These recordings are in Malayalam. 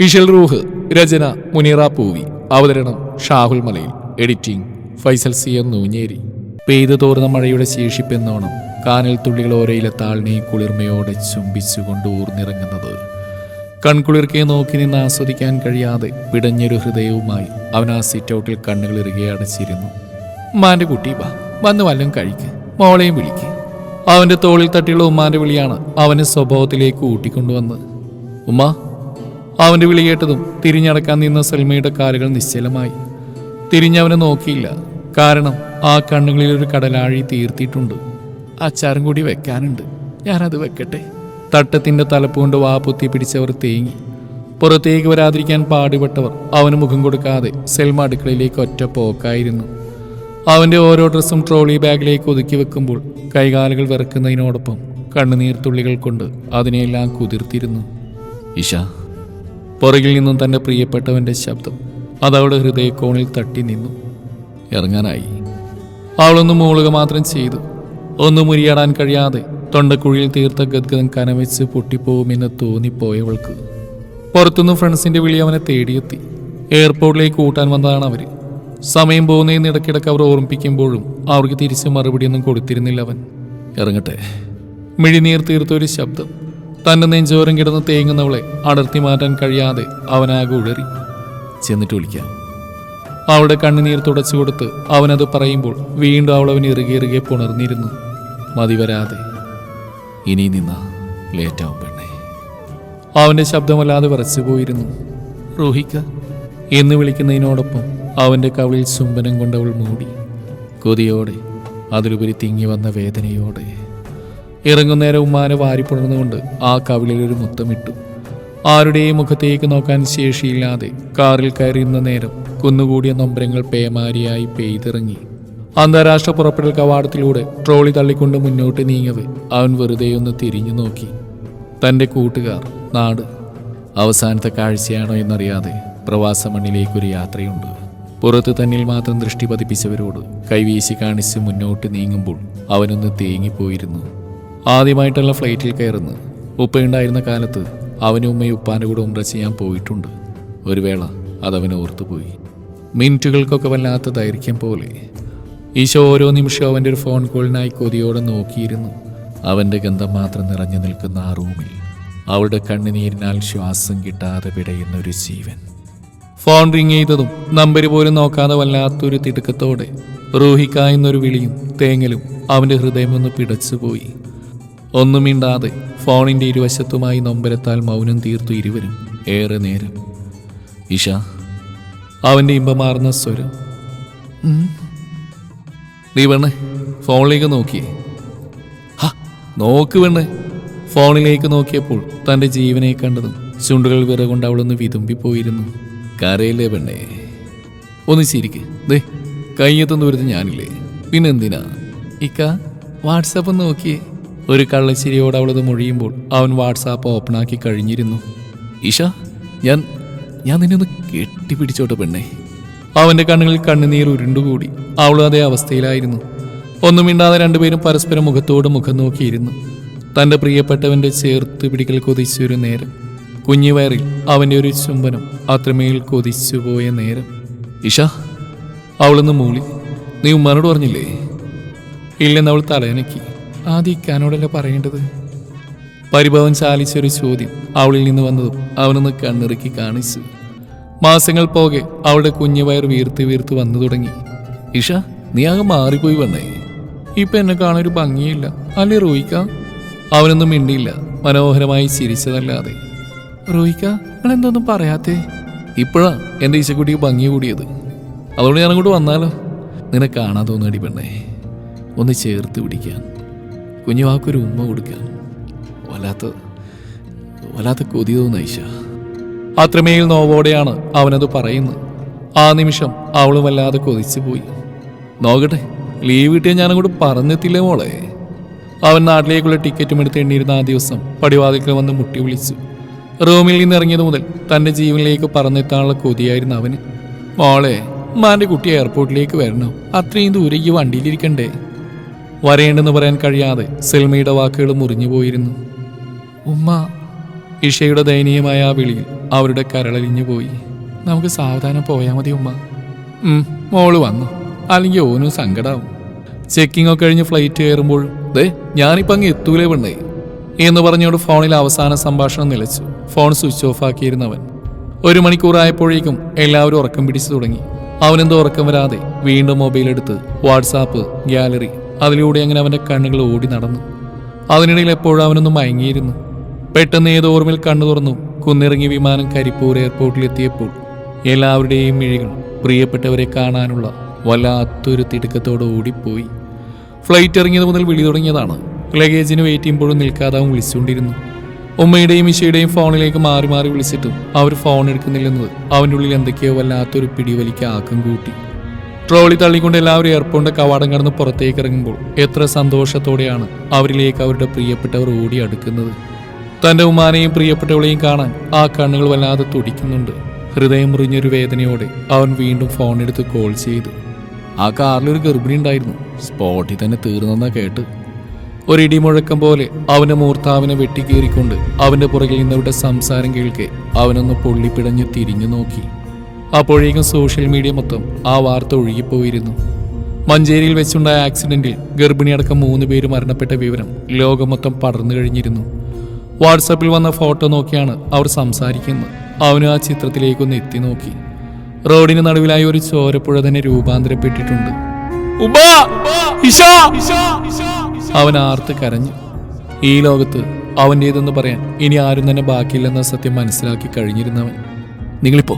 ഇഷൽ റൂഹ്, രചന മുനീറ പൂവി, അവതരണം ഷാഹുൽ മലയിൽ, editing Faisal C M Nooncheri. പെയ്തു തോർന്ന മഴയുടെ ശേഷിപ്പെന്നോണം കാനൽ തുള്ളികൾ ഓരയിലെ താഴ്നയും കുളിർമയോടെ ചുംബിച്ചുകൊണ്ട് ഊർന്നിറങ്ങുന്നത് കൺകുളിർക്കെ നോക്കി നിന്ന് ആസ്വദിക്കാൻ കഴിയാതെ പിടഞ്ഞൊരു ഹൃദയവുമായി അവൻ ആ സിറ്റ് ഔട്ടിൽ കണ്ണുകൾ ഇറുകെ അടച്ചിരുന്നു. ഉമ്മാന്റെ കുട്ടി വാ, വന്ന് വല്ലതും കഴിക്ക്, മോളെയും വിളിക്ക്. അവന്റെ തോളിൽ തട്ടിയുള്ള ഉമ്മാന്റെ വിളിയാണ് അവനെ സ്വഭാവത്തിലേക്ക് ഊട്ടിക്കൊണ്ടുവന്ന്. ഉമ്മ. അവന്റെ വിളി കേട്ടതും തിരിഞ്ഞടക്കാൻ നിന്ന സൽമയുടെ കാലുകൾ നിശ്ചലമായി. തിരിഞ്ഞവനെ നോക്കിയില്ല. കാരണം ആ കണ്ണുകളിൽ ഒരു കടലാഴി തീർത്തിട്ടുണ്ട്. അച്ചാറും കൂടി വെക്കാനുണ്ട്, ഞാനത് വെക്കട്ടെ. തട്ടത്തിന്റെ തലപ്പുകൊണ്ട് വാ പൊത്തി പിടിച്ചവർ തേങ്ങി. പുറത്തേക്ക് വരാതിരിക്കാൻ പാടുപെട്ടവർ അവന് മുഖം കൊടുക്കാതെ സെൽമ അടുക്കളയിലേക്ക് ഒറ്റ പോക്കായിരുന്നു. അവന്റെ ഓരോ ഡ്രസ്സും ട്രോളി ബാഗിലേക്ക് ഒതുക്കി വെക്കുമ്പോൾ കൈകാലുകൾ വിറക്കുന്നതിനോടൊപ്പം കണ്ണുനീർ തുള്ളികൾ കൊണ്ട് അതിനെയെല്ലാം കുതിർത്തിരുന്നു. ഇഷ. പുറകിൽ നിന്നും തന്റെ പ്രിയപ്പെട്ടവന്റെ ശബ്ദം അതവളുടെ ഹൃദയക്കോണിൽ തട്ടി നിന്നു. ഇറങ്ങാനായി. അവളൊന്ന് മൂളുക മാത്രം ചെയ്തു. ഒന്നും മുരിയാടാൻ കഴിയാതെ തൊണ്ടക്കുഴിയിൽ തീർത്ത ഗദ്ഗതം കനവെച്ച് പൊട്ടിപ്പോകുമെന്ന് തോന്നിപ്പോയവൾക്ക് പുറത്തുനിന്ന് ഫ്രണ്ട്സിന്റെ വിളി അവനെ തേടിയെത്തി. എയർപോർട്ടിലേക്ക് കൂട്ടാൻ വന്നതാണ് അവര്. സമയം പോകുന്നതിന് ഇടയ്ക്കിടയ്ക്ക് അവർ ഓർമ്മിപ്പിക്കുമ്പോഴും അവർക്ക് തിരിച്ച് മറുപടിയൊന്നും കൊടുത്തിരുന്നില്ല അവൻ. ഇറങ്ങട്ടെ. മിഴിനീർ തീർത്തൊരു ശബ്ദം. തന്റെ നെഞ്ചോരം കിടന്ന് തേങ്ങുന്നവളെ അടർത്തി മാറ്റാൻ കഴിയാതെ അവനാകെ ഉഴറി. ചെന്നിട്ട് വിളിക്കാം. അവളുടെ കണ്ണുനീർ തുടച്ചു കൊടുത്ത് അവനത് പറയുമ്പോൾ വീണ്ടും അവൾ അവൻ ഇറുകെ പുണർന്നിരുന്നു. മതി വരാതെ. ഇനി നിന്ന ലേറ്റാവും പെണ്ണേ. അവന്റെ ശബ്ദമല്ലാതെ വിറച്ചു പോയിരുന്നു. റോഹിക്ക എന്ന് വിളിക്കുന്നതിനോടൊപ്പം അവന്റെ കവിളിൽ ചുംബനം കൊണ്ടവൾ മൂടി. കൊതിയോടെ, അതിലുപരി തിങ്ങി വന്ന വേദനയോടെ ഇറങ്ങുന്നേരം ഉമ്മാനെ വാരിപ്പുണർന്നുകൊണ്ട് ആ കവിളിലൊരു മുത്തമിട്ടു. ആരുടെയും മുഖത്തേക്ക് നോക്കാൻ ശേഷിയില്ലാതെ കാറിൽ കയറിയുന്ന നേരം കുന്നുകൂടിയ നൊമ്പരങ്ങൾ പേമാരിയായി പെയ്തിറങ്ങി. അന്താരാഷ്ട്ര പുറപ്പെടൽ കവാടത്തിലൂടെ ട്രോളി തള്ളിക്കൊണ്ട് മുന്നോട്ട് നീങ്ങവേ അവൻ വെറുതെയൊന്ന് തിരിഞ്ഞു നോക്കി. തൻ്റെ കൂട്ടുകാർ, നാട്, അവസാനത്തെ കാഴ്ചയാണോ എന്നറിയാതെ പ്രവാസ മണ്ണിലേക്കൊരു യാത്രയുണ്ട്. പുറത്ത് തന്നിൽ മാത്രം ദൃഷ്ടി പതിപ്പിച്ചവരോട് കൈവീശി കാണിച്ച് മുന്നോട്ട് നീങ്ങുമ്പോൾ അവനൊന്ന് തേങ്ങിപ്പോയിരുന്നു. ആദ്യമായിട്ടുള്ള ഫ്ലൈറ്റിൽ കയറുന്നു. ഉപ്പയുണ്ടായിരുന്ന കാലത്ത് അവനും ഉമ്മയും ഉപ്പാൻ്റെ കൂടെ ഉംറ ചെയ്യാൻ പോയിട്ടുണ്ട്. ഒരു വേള അതവന് ഓർത്തുപോയി. മിനിറ്റുകൾക്കൊക്കെ വല്ലാത്ത ദൈർഘ്യം പോലെ. ഈശോ ഓരോ നിമിഷവും അവൻ്റെ ഒരു ഫോൺ കോളിനായി കൊതിയോടെ നോക്കിയിരുന്നു. അവൻ്റെ ഗന്ധം മാത്രം നിറഞ്ഞു നിൽക്കുന്ന ആ റൂമിൽ അവളുടെ കണ്ണുനീരിനാൽ ശ്വാസം കിട്ടാതെ പിടയുന്ന ഒരു ജീവൻ. ഫോൺ റിങ് ചെയ്തതും നമ്പർ പോലും നോക്കാതെ വല്ലാത്തൊരു തിടുക്കത്തോടെ റൂഹിക്ക എന്നൊരു വിളിയും തേങ്ങലും അവൻ്റെ ഹൃദയമൊന്ന് പിടച്ചുപോയി. ഒന്നും മിണ്ടാതെ ഫോണിന്റെ ഇരുവശത്തുമായി നൊമ്പരത്താൽ മൗനം തീർത്തു ഇരുവരും ഏറെ നേരം. ഇഷ. അവന്റെ ഇമ്പമാർന്ന സ്വരം. നീ വേണേ ഫോണിലേക്ക് നോക്കിയേ. നോക്ക് വേണേ. ഫോണിലേക്ക് നോക്കിയപ്പോൾ തന്റെ ജീവനെ കണ്ടതും ചുണ്ടുകൾ വിറകൊണ്ട് അവളൊന്ന് വിതുമ്പിപ്പോയിരുന്നു. കരയില്ലേ പെണ്ണേ, ഒന്ന് ചിരിക്ക്. ദേ കയ്യെത്തുന്ന ദൂരത്ത് ഞാനില്ലേ, പിന്നെന്തിനാ? ഇക്ക വാട്സാപ്പ് നോക്കിയേ. ഒരു കള്ളച്ചിരിയോട് അവളത് മൊഴിയുമ്പോൾ അവൻ വാട്സാപ്പ് ഓപ്പണാക്കി കഴിഞ്ഞിരുന്നു. ഇഷ, ഞാൻ നിന്നെ ഒന്ന് കെട്ടിപ്പിടിച്ചോട്ടെ പെണ്ണേ. അവന്റെ കണ്ണുകളിൽ കണ്ണുനീർ ഉരുണ്ടുകൂടി. അവളും അതേ അവസ്ഥയിലായിരുന്നു. ഒന്നും മിണ്ടാതെ രണ്ടുപേരും പരസ്പരം മുഖത്തോട് മുഖം നോക്കിയിരുന്നു. തന്റെ പ്രിയപ്പെട്ടവന്റെ ചേർത്ത് പിടിക്കൽ കൊതിച്ചൊരു നേരം, കുഞ്ഞുവയറിൽ അവന്റെ ഒരു ചുംബനം അത്രമേൽ കൊതിച്ചുപോയ നേരം. ഇഷ. അവളൊന്ന് മൂളി. നീ ഉമ്മാനോട് പറഞ്ഞില്ലേ? ഇല്ലെന്ന് അവൾ തലയനക്കി. ആദ്യം ഇക്കാനോടല്ല പറയേണ്ടത്. പരിഭവം ചാലിച്ചൊരു ചോദ്യം അവളിൽ നിന്ന് വന്നതും അവനൊന്ന് കണ്ണിറുക്കി കാണിച്ചു. മാസങ്ങൾ പോകെ അവളുടെ കുഞ്ഞുവയർ വീർത്ത് വന്നു തുടങ്ങി. ഇഷ, നീ ആകെ മാറിപ്പോയി വന്നേ. ഇപ്പൊ എന്നെ കാണാനൊരു ഭംഗിയില്ല അല്ലേ റോയിക്ക? അവനൊന്നും മിണ്ടിയില്ല, മനോഹരമായി ചിരിച്ചതല്ലാതെ. റോയിക്ക, നിങ്ങൾ എന്തൊന്നും പറയാത്തേ? ഇപ്പോഴാ എൻ്റെ ഈശക്കുട്ടിക്ക് ഭംഗി കൂടിയത്. അതുകൊണ്ട് ഞാനങ്ങോട്ട് വന്നാലോ? നിന്നെ കാണാൻ തോന്നടി പെണ്ണേ. ഒന്ന് ചേർത്ത് പിടിക്കാൻ, കുഞ്ഞുവാക്കൊരു ഉമ്മ കൊടുക്കാൻ വല്ലാത്ത കൊതി തോന്നുന്ന ഈശ. അത്രമേൽ നോവോടെയാണ് അവനത് പറയുന്നത്. ആ നിമിഷം അവളും വല്ലാതെ കൊതിച്ചു പോയി. നോക്കട്ടെ, ലീവ് കിട്ടിയാൽ ഞാനങ്ങോട്ട് പറഞ്ഞെത്തില്ലേ മോളെ. അവൻ നാട്ടിലേക്കുള്ള ടിക്കറ്റും എടുത്ത് എണ്ണിയിരുന്ന ആ ദിവസം പടിവാതിൽക്കൽ വന്ന് മുട്ടി വിളിച്ചു. റൂമിൽ നിന്ന് ഇറങ്ങിയത് മുതൽ തൻ്റെ ജീവനിലേക്ക് പറന്നെത്താനുള്ള കൊതിയായിരുന്നു അവന്. മോളെ, ഉമ്മാൻ്റെ കുട്ടി എയർപോർട്ടിലേക്ക് വരണം, അത്രയും ദൂരേക്ക് വണ്ടിയിലിരിക്കണ്ടേ? വരേണ്ടെന്ന് പറയാൻ കഴിയാതെ സെൽമയുടെ വാക്കുകൾ മുറിഞ്ഞു പോയിരുന്നു. ഉമ്മ. ഇഷയുടെ ദയനീയമായ ആ വിളിയിൽ അവരുടെ കരളലിഞ്ഞു പോയി. നമുക്ക് സാവധാനം പോയാൽ മതി ഉമ്മ. മോള് വന്നു, അല്ലെങ്കിൽ ഓനും സങ്കടാവും. ചെക്കിംഗ് ഒക്കെ കഴിഞ്ഞ് ഫ്ലൈറ്റ് കയറുമ്പോൾ ഞാനിപ്പോൾ അങ്ങ് എത്തൂലേ പെണ്ണേ എന്ന് പറഞ്ഞോട് ഫോണിൽ അവസാന സംഭാഷണം നിലച്ചു. ഫോൺ സ്വിച്ച് ഓഫ് ആക്കിയിരുന്നവൻ 1 മണിക്കൂറായപ്പോഴേക്കും എല്ലാവരും ഉറക്കം പിടിച്ചു തുടങ്ങി. അവനെന്തോ ഉറക്കം വരാതെ വീണ്ടും മൊബൈൽ എടുത്ത് വാട്സാപ്പ്, ഗാലറി, അതിലൂടെ അങ്ങനെ അവൻ്റെ കണ്ണുകൾ ഓടി നടന്നു. അതിനിടയിൽ എപ്പോഴും അവനൊന്ന് മയങ്ങിയിരുന്നു. പെട്ടെന്ന് ഏതോ ഓർമ്മയിൽ കണ്ണു തുറന്നു. കുന്നിറങ്ങി വിമാനം കരിപ്പൂർ എയർപോർട്ടിലെത്തിയപ്പോൾ എല്ലാവരുടെയും മിഴികൾ പ്രിയപ്പെട്ടവരെ കാണാനുള്ള വല്ലാത്തൊരു തിടുക്കത്തോടെ ഓടിപ്പോയി. ഫ്ലൈറ്റ് ഇറങ്ങിയത് മുതൽ വിളി തുടങ്ങിയതാണ്. ലഗേജിന് വെയിറ്റ് ചെയ്യുമ്പോഴും നിൽക്കാതെ അവൻ വിളിച്ചുകൊണ്ടിരുന്നു. ഉമ്മയുടെയും ഇഷയുടെയും ഫോണിലേക്ക് മാറി മാറി വിളിച്ചിട്ടും അവർ ഫോൺ എടുക്കുന്നില്ലെന്നത് അവൻ്റെ ഉള്ളിൽ എന്തൊക്കെയോ വല്ലാത്തൊരു പിടിവലിക്ക് ആക്കം കൂട്ടി. ട്രോളി തള്ളിക്കൊണ്ട് എല്ലാവരും എയർപോർട്ടിന്റെ കവാടം കടന്ന് പുറത്തേക്ക് ഇറങ്ങുമ്പോൾ എത്ര സന്തോഷത്തോടെയാണ് അവരിലേക്ക് അവരുടെ പ്രിയപ്പെട്ടവർ ഓടി അടുക്കുന്നത്. തൻ്റെ ഉമ്മാനെയും പ്രിയപ്പെട്ടവളെയും കാണാൻ ആ കണ്ണുകൾ വല്ലാതെ തുടിക്കുന്നുണ്ട്. ഹൃദയം മുറിഞ്ഞൊരു വേദനയോടെ അവൻ വീണ്ടും ഫോൺ എടുത്ത് കോൾ ചെയ്തു. ആ കാറിലൊരു ഗർഭിണി ഉണ്ടായിരുന്നു. സ്പോട്ടിൽ തന്നെ തീർന്നെന്നാ കേട്ട്. ഒരിടിമുഴക്കം പോലെ അവൻ്റെ മൂർത്താവിനെ വെട്ടിക്കീറിക്കൊണ്ട് അവൻ്റെ പുറകിൽ നിന്നവരുടെ സംസാരം കേൾക്കെ അവനൊന്ന് പൊള്ളിപ്പിടഞ്ഞ് തിരിഞ്ഞു നോക്കി. അപ്പോഴേക്കും സോഷ്യൽ മീഡിയ മൊത്തം ആ വാർത്ത ഒഴുകിപ്പോയിരുന്നു. മഞ്ചേരിയിൽ വെച്ചുണ്ടായ ആക്സിഡന്റിൽ ഗർഭിണിയടക്കം 3 പേര് മരണപ്പെട്ട വിവരം ലോകം മൊത്തം പടർന്നു കഴിഞ്ഞിരുന്നു. വാട്സാപ്പിൽ വന്ന ഫോട്ടോ നോക്കിയാണ് അവർ സംസാരിക്കുന്നത്. അവന് ആ ചിത്രത്തിലേക്കൊന്ന് എത്തി നോക്കി. റോഡിന് നടുവിലായി ഒരു ചോരപ്പുഴ തന്നെ രൂപാന്തരപ്പെട്ടിട്ടുണ്ട്. അവൻ ആർത്ത് കരഞ്ഞു. ഈ ലോകത്ത് അവൻ്റേതെന്ന് പറയാൻ ഇനി ആരും തന്നെ ബാക്കിയില്ലെന്ന സത്യം മനസ്സിലാക്കി കഴിഞ്ഞിരുന്നവൻ. നിങ്ങളിപ്പോ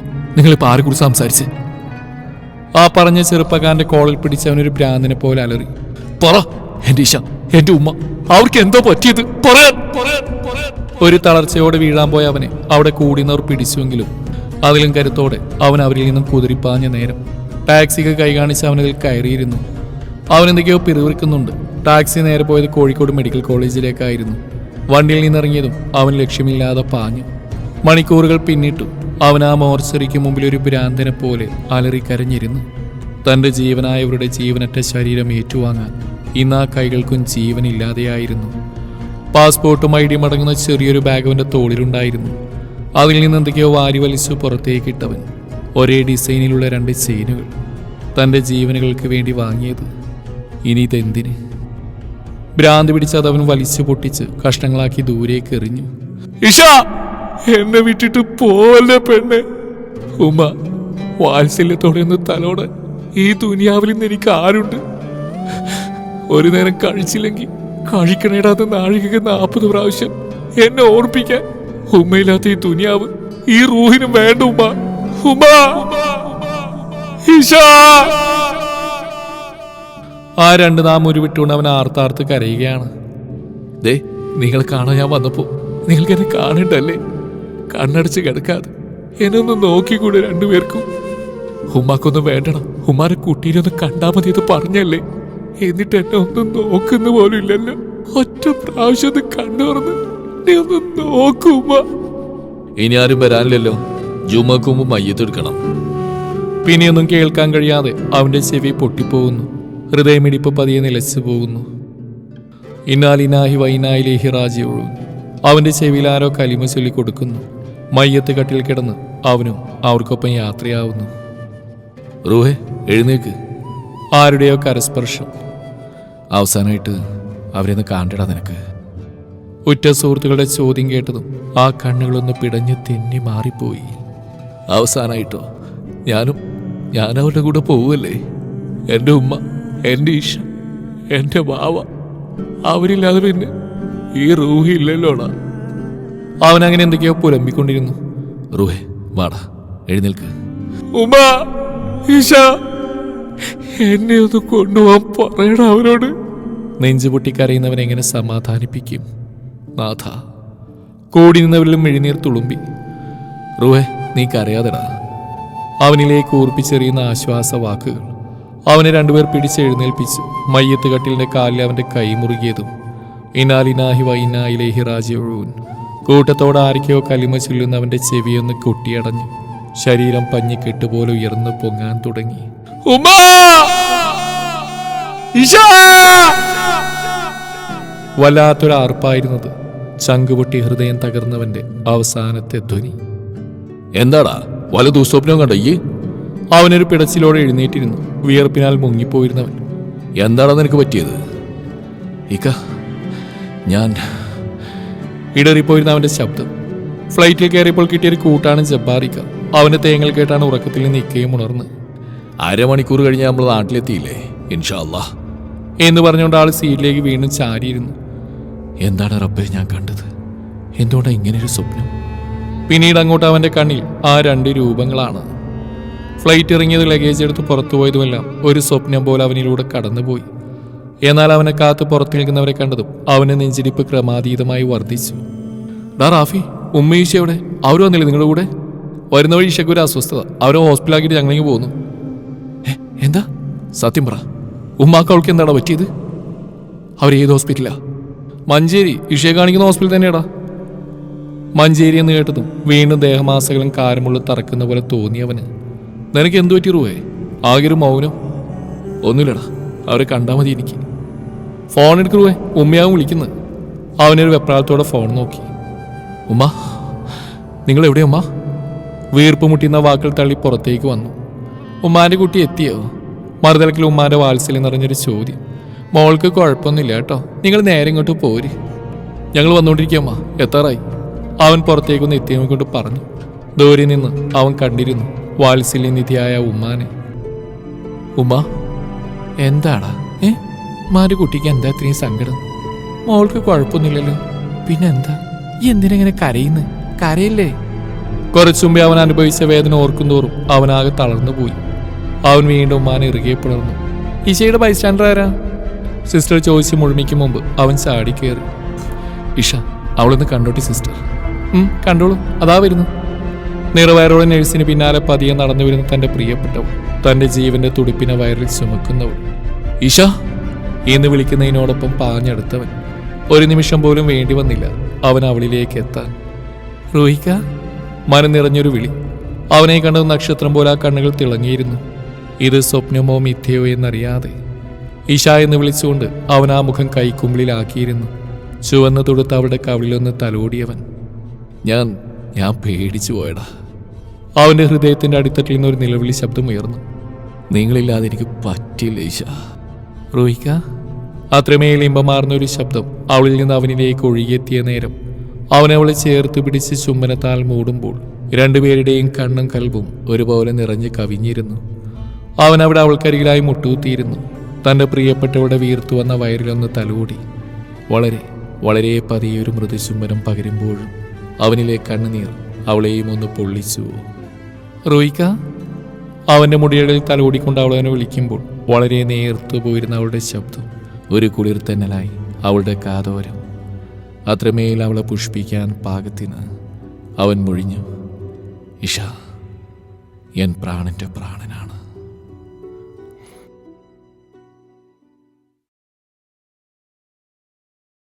ആരെക്കുറിച്ച് സംസാരിച്ച്? ആ പറഞ്ഞ ചെറുപ്പക്കാരന്റെ കോളിൽ പിടിച്ച് അവനൊരു ഭ്രാന്തനെ പോലെ അലറി. പറ എന്റെ ഇഷ, എന്റെ ഉമ്മ, അവർക്ക് എന്തോ പറ്റിയത് പറയാൻ. ഒരു തളർച്ചയോടെ വീഴാൻ പോയ അവനെ അവിടെ കൂടുന്നവർ പിടിച്ചുവെങ്കിലും അതിലും കരുത്തോടെ അവൻ അവരിൽ നിന്നും കുതിരിപ്പാഞ്ഞ നേരം ടാക്സിക്ക് കൈ കാണിച്ച് അവനതിൽ കയറിയിരുന്നു. അവനെന്തൊക്കെയോ പിറുവിറുക്കുന്നുണ്ട്. ടാക്സി നേരെ പോയത് കോഴിക്കോട് മെഡിക്കൽ കോളേജിലേക്കായിരുന്നു. വണ്ടിയിൽ നിന്നിറങ്ങിയതും അവൻ ലക്ഷ്യമില്ലാതെ പാഞ്ഞു. മണിക്കൂറുകൾ പിന്നിട്ടു. അവൻ ആ മോർച്ചറിക്ക് മുമ്പിൽ ഒരു ഭ്രാന്തനെ പോലെ അലറിക്കരഞ്ഞിരുന്നു. തൻ്റെ ജീവനായവരുടെ ജീവനറ്റ ശരീരം ഏറ്റുവാങ്ങാൻ ഇന്ന് ആ കൈകൾക്കും ജീവനില്ലാതെയായിരുന്നു. പാസ്പോർട്ടും ഐ ഡിയും അടങ്ങുന്ന ചെറിയൊരു ബാഗ് അവൻ്റെ തോളിലുണ്ടായിരുന്നു. അതിൽ നിന്ന് എന്തൊക്കെയോ വാരി വലിച്ചു പുറത്തേക്കിട്ടവൻ. ഒരേ ഡിസൈനിലുള്ള 2 ചെയിനുകൾ തൻ്റെ ജീവനുകൾക്ക് വേണ്ടി വാങ്ങിയത്. ഇനി ഇതെന്തിന്? ഭ്രാന്തി പിടിച്ചത് അവൻ വലിച്ചു പൊട്ടിച്ച് കഷ്ണങ്ങളാക്കി ദൂരേക്ക് എറിഞ്ഞു. ഇഷ, എന്നെ വിട്ടിട്ട് പോലെ പെണ്ണെ. ഉമ്മ വാത്സല്യത്തോടെ ഒന്ന് തലോടെ. ഈ ദുനിയാവിൽ നിന്ന് എനിക്ക് ആരുണ്ട്? ഒരു നേരം കഴിച്ചില്ലെങ്കിൽ കഴിക്കണേടാത്ത നാഴിക 40 പ്രാവശ്യം എന്നെ ഓർപ്പിക്കാൻ. ഉമ്മയില്ലാത്ത ഈ ദുനിയാവ് ഈ റൂഹിനും വേണ്ട ഉമ്മ. ഉമ്മ ഇഷ. ആ 2 നാം ഉരുവിട്ടുകൊണ്ട് അവൻ ആർത്താർത്ത് കരയുകയാണ്. ദേ, നിങ്ങൾ കാണാൻ ഞാൻ വന്നപ്പോ നിങ്ങൾക്ക് എന്നെ കാണണ്ടല്ലേ? കണ്ണടച്ച് കിടക്കാതെ എന്നെ ഒന്ന് നോക്കിക്കൂടെ 2 പേർക്കും? ഉമ്മാക്കൊന്നും വേണ്ടണം, ഉമ്മാരെ കുട്ടീനൊന്ന് കണ്ടാ മതി എന്ന് പറഞ്ഞല്ലേ? എന്നിട്ട് എന്നെ ഒന്നും നോക്കുന്ന പോലും ഇല്ലല്ലോ. ഒറ്റ പ്രാവശ്യം ഒന്ന് കണ്ണു തുറന്ന് നീ ഒന്ന് നോക്കുമ്മ. ഇനി ആരും വരാനില്ലല്ലോ. ജുമക്ക് മുമ്പ് മയ്യത്തെടുക്കണം. പിന്നെയൊന്നും കേൾക്കാൻ കഴിയാതെ അവന്റെ ചെവി പൊട്ടിപ്പോകുന്നു. ഹൃദയമിടിപ്പ് പതിയെ നിലച്ചു പോകുന്നു. ഇന്നാലിനാഹി വൈനായിലേഹി റാജിഊൻ. അവന്റെ ചെവിയിൽ ആരോ കലിമ ചൊല്ലിക്കൊടുക്കുന്നു. മയ്യത്ത് കട്ടിൽ കിടന്ന് അവനും അവർക്കൊപ്പം യാത്രയാവുന്നു. റൂഹേ, എഴുന്നേക്ക്. ആരുടെയോ കരസ്പർശം. അവസാനമായിട്ട് അവരെന്ന് കാണ്ടടാ നിനക്ക്. ഉറ്റ സുഹൃത്തുക്കളുടെ ചോദ്യം കേട്ടതും ആ കണ്ണുകളൊന്ന് പിടഞ്ഞ് തെന്നി മാറിപ്പോയി. അവസാനായിട്ടോ? ഞാൻ അവരുടെ കൂടെ പോവുമല്ലേ? എൻ്റെ ഉമ്മ, എൻ്റെ ഈശ, എൻ്റെ വാവ, അവരില്ലാതെ പിന്നെ ഈ റൂഹി ഇല്ലല്ലോടാ. അവനങ്ങനെ എന്തൊക്കെയോ പുലമ്പിക്കൊണ്ടിരുന്നു. റൂഹേ, വാടാ, എഴുന്നേൽക്ക്. ഉമ്മ, ഈശ, എന്നെ ഒന്ന് കൊണ്ടുപോകാൻ പറയണം അവരോട്. നെഞ്ചുപൊട്ടി കരയുന്നവനെങ്ങനെ സമാധാനിപ്പിക്കും? നാഥ. കൂടി നിന്നവരിലും എഴുന്നീർ തുളുമ്പി. റൂഹേ, നീ കരയാതെടാ. അവനിലേക്ക് ഊർപ്പിച്ചെറിയുന്ന ആശ്വാസ വാക്കുകൾ. അവനെ 2 പേർ പിടിച്ചെഴുന്നേൽപ്പിച്ച് മയ്യത്ത് കട്ടിലിന്റെ കാലിൽ അവന്റെ കൈ മുറുകിയതും ഇനാലിനാഹി വൈനായിലേഹി റാജിഊൻ. കൂട്ടത്തോടെ ആരൊക്കെയോ കലിമ ചൊല്ലുന്നവന്റെ ചെവിയൊന്ന് കൊട്ടിയടഞ്ഞു. ശരീരം പഞ്ഞിക്കെട്ടുപോലെ ഉയർന്നു പൊങ്ങാൻ തുടങ്ങി. വല്ലാത്തൊരു ആർപ്പായിരുന്നത്. ചങ്കുപൊട്ടി ഹൃദയം തകർന്നവന്റെ അവസാനത്തെ ധ്വനി. എന്താടാ വല ദുസ്വപ്നവും കണ്ട ഈ? അവനൊരു പിടച്ചിലോടെ എഴുന്നേറ്റിരുന്നു, വിയർപ്പിനാൽ മുങ്ങിപ്പോയിരുന്നവൻ. എന്താടാ നിനക്ക് പറ്റിയത്? ഇക്ക, ഞാൻ ഇടറിപ്പോയിരുന്ന അവന്റെ ശബ്ദം. ഫ്ലൈറ്റിൽ കയറിയപ്പോൾ കിട്ടിയൊരു കൂട്ടാണ് ജബ്ബാറിക്ക. അവന്റെ തേങ്ങൽ കേട്ടാണ് ഉറക്കത്തിൽ നിന്ന് ഇക്കയും ഉണർന്ന്. 1/2 മണിക്കൂർ കഴിഞ്ഞ് നമ്മൾ നാട്ടിലെത്തിയില്ലേ, ഇൻഷാ അല്ലാ എന്ന് പറഞ്ഞുകൊണ്ട് ആൾ സീറ്റിലേക്ക് വീണ്ടും ചാരിയിരുന്നു. എന്താണ് റബ്ബേ ഞാൻ കണ്ടത്? എന്തുകൊണ്ടാണ് ഇങ്ങനെയൊരു സ്വപ്നം? പിന്നീട് അങ്ങോട്ട് അവന്റെ കണ്ണിൽ ആ 2 രൂപങ്ങളാണ്. ഫ്ലൈറ്റ് ഇറങ്ങിയത്, ലഗേജ് എടുത്ത് പുറത്തു പോയതുമെല്ലാം ഒരു സ്വപ്നം പോലെ അവനിലൂടെ കടന്നുപോയി. എന്നാൽ അവനെ കാത്ത് പുറത്തു നിൽക്കുന്നവരെ കണ്ടതും അവന്റെ നെഞ്ചിടിപ്പ് ക്രമാതീതമായി വർദ്ധിച്ചു. ഡാ റാഫി, ഉമ്മ ഈശ എവിടെ? അവർ വന്നില്ലേ നിങ്ങളുടെ കൂടെ? വരുന്ന വഴി ഈശയ്ക്ക് ഒരു അസ്വസ്ഥത, അവരെ ഹോസ്പിറ്റലാക്കിയിട്ട് ഞങ്ങളിങ്ങ് പോകുന്നു. എന്താ? സത്യം പറ, ഉമ്മാക്ക് അവൾക്ക് എന്താടാ പറ്റിയത്? അവരേത് ഹോസ്പിറ്റലാ? മഞ്ചേരി, ഇഷയെ കാണിക്കുന്ന ഹോസ്പിറ്റൽ തന്നെയാടാ. മഞ്ചേരി എന്ന് കേട്ടതും വീണ്ടും ദേഹമാസകളും കാരമുള്ള തറക്കുന്ന പോലെ തോന്നിയവന്. നിനക്ക് എന്തു പറ്റി റൂവേ? ആകെ ഒരു മൗനം. ഒന്നുമില്ലടാ, അവരെ കണ്ടാൽ മതി എനിക്ക്. ഫോൺ എടുക്കുവേ, ഉമ്മയാവും വിളിക്കുന്നത്. അവനൊരു വെപ്രാളത്തോടെ ഫോൺ നോക്കി. ഉമ്മ, നിങ്ങൾ എവിടെ ഉമ്മ? വീർപ്പ് മുട്ടിയുന്ന വാക്കുകൾ തള്ളി പുറത്തേക്ക് വന്നു. ഉമ്മാന്റെ കുട്ടി എത്തിയോ? മറുതലക്കിൽ ഉമ്മാന്റെ വാത്സല്യം നിറഞ്ഞൊരു ചോദ്യം. മോൾക്ക് കുഴപ്പമൊന്നുമില്ല കേട്ടോ, നിങ്ങൾ നേരെ ഇങ്ങോട്ട് പോര്. ഞങ്ങൾ വന്നുകൊണ്ടിരിക്കുകയമ്മ, എത്താറായി. അവൻ പുറത്തേക്കൊന്ന് എത്തിയവൻ കൊണ്ട് പറഞ്ഞു. ദൂരെ നിന്ന് അവൻ കണ്ടിരുന്നു വാത്സല്യനിധിയായ ഉമ്മാനെ. ഉമ്മ, എന്താടാ? ഉമ്മാന്റെ കുട്ടിക്ക് എന്താ ഇത്രയും സങ്കടം? മോൾക്ക് കുഴപ്പമൊന്നുമില്ലല്ലോ, പിന്നെന്താ ഈ എന്തിനെങ്ങനെ കരയുന്നു? കരയില്ലേ? കുറച്ചു മുമ്പേ അവൻ അനുഭവിച്ച വേദന ഓർക്കുന്തോറും അവനാകെ തളർന്നു പോയി. അവൻ വീണ്ടും ഉമ്മാനെ ഇറുകെ പിളർന്നു. ഇഷയുടെ ബൈസ്റ്റാൻഡർ ആരാ? സിസ്റ്റർ ചോദിച്ച് മുഴുമിക്കും മുമ്പ് അവൻ ചാടി കയറി. ഇഷ, അവളൊന്ന് കണ്ടോട്ടി സിസ്റ്റർ. കണ്ടോളൂ, അതാ വരുന്നു. നിറവയറോടെ നഴ്സിന് പിന്നാലെ പതിയെ നടന്നു വരുന്ന തന്റെ പ്രിയപ്പെട്ടവൾ, തന്റെ ജീവന്റെ തുടിപ്പിനെ വയറിൽ ചുമക്കുന്നവൾ. ഇഷ എന്ന് വിളിക്കുന്നതിനോടൊപ്പം പാഞ്ഞെടുത്തവൻ. ഒരു നിമിഷം പോലും വേണ്ടി വന്നില്ല അവൻ അവളിലേക്ക് എത്താൻ. റോഹിക്ക, മനം നിറഞ്ഞൊരു വിളി. അവനെ കണ്ടത് നക്ഷത്രം പോലെ ആ കണ്ണുകൾ തിളങ്ങിയിരുന്നു. ഇത് സ്വപ്നമോ മിഥ്യയോ എന്നറിയാതെ ഇഷ എന്ന് വിളിച്ചുകൊണ്ട് അവൻ ആ മുഖം കൈക്കുമ്പിളിലാക്കിയിരുന്നു. ചുവന്ന് തൊടുത്ത് അവളുടെ കവിളിലൊന്ന് തലോടിയവൻ. ഞാൻ പേടിച്ചു പോയടാ. അവന്റെ ഹൃദയത്തിന്റെ അടിത്തട്ടിൽ നിന്നൊരു നിലവിളി ശബ്ദം ഉയർന്നു. നിങ്ങളില്ലാതെ എനിക്ക് പറ്റില്ല ഈശ. റോഹിക്ക, അത്രമേൽ ഇമ്പമാർന്നൊരു ശബ്ദം അവളിൽ നിന്ന് അവനിലേക്ക് ഒഴുകിയെത്തിയ നേരം അവൻ അവളെ ചേർത്ത് പിടിച്ച് ചുംബനത്താൽ മൂടുമ്പോൾ രണ്ടുപേരുടെയും കണ്ണും കൽബും ഒരുപോലെ നിറഞ്ഞ് കവിഞ്ഞിരുന്നു. അവൻ അവിടെ അവൾക്കരികിലായി മുട്ടുകുത്തിയിരുന്നു. തൻ്റെ പ്രിയപ്പെട്ടവളുടെ വീർത്തു വന്ന വയറിലൊന്ന് തലോടി. വളരെ വളരെ പതിയൊരു മൃദുചുംബനം പകരുമ്പോഴും അവനിലെ കണ്ണുനീർ അവളെയും ഒന്ന് പൊള്ളിച്ചു. റോയിക്ക, അവൻ്റെ മുടികളിൽ തലോടിക്കൊണ്ട് അവളവനെ വിളിക്കുമ്പോൾ വളരെ നേർത്തു പോയിരുന്ന അവളുടെ ശബ്ദം ഒരു കുളിർ തെന്നലായി അവളുടെ കാതോരം. അത്രമേൽ അവളെ പുഷ്പിക്കാൻ പാകത്തിന് അവൻ മുഴിഞ്ഞു. ഇഷ, എൻ പ്രാണന്റെ പ്രാണനാണ്.